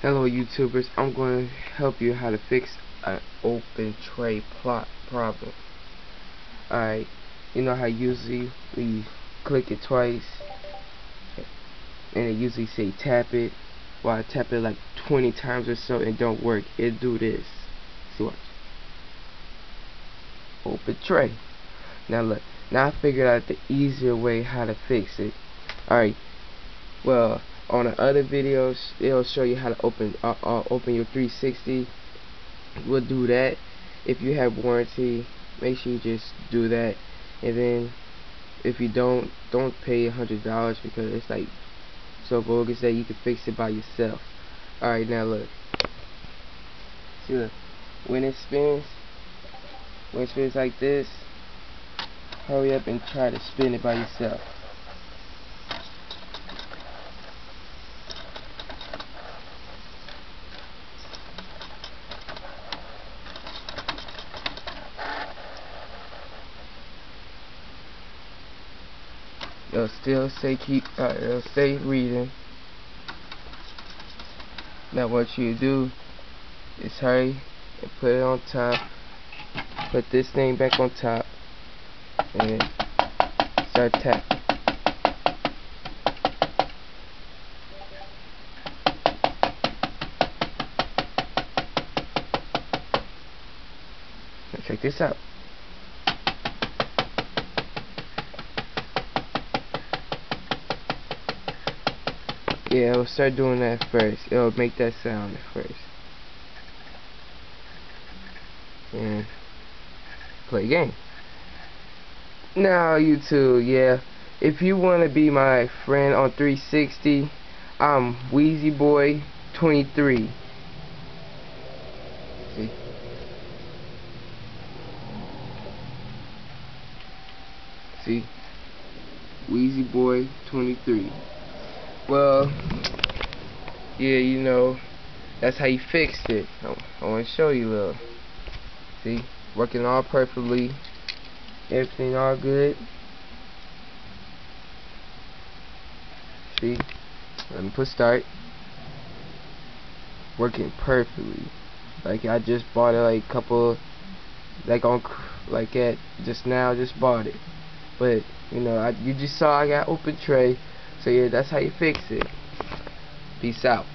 Hello YouTubers, I'm going to help you how to fix an open tray plot problem. Alright, you know how usually we click it twice and it usually say tap it. Well, I tap it like 20 times or so and don't work. It do this. See what? Open tray. Now look, now I figured out the easier way how to fix it. Alright, well, on the other videos it'll show you how to open your 360. We'll do that. If you have warranty, make sure you just do that. And then if you don't pay $100 because it's like so bogus that you can fix it by yourself. Alright, now look. See, look, when it spins like this, hurry up and try to spin it by yourself. It'll still say it'll stay reading. Now what you do is hurry and put it on top. Put this thing back on top and start tapping. Now check this out. Yeah, it'll start doing that first. It'll make that sound at first. And play game. Now YouTube, yeah. If you wanna be my friend on 360, I'm Wheezy Boy 23. See? See? Wheezy Boy 23. Well, yeah, you know, that's how you fixed it. I want to show you, little. See, working all perfectly, everything all good. See, let me put start. Working perfectly. Like I just bought it like a couple, just now, just bought it. But you know, you just saw I got open tray. So yeah, that's how you fix it. Peace out.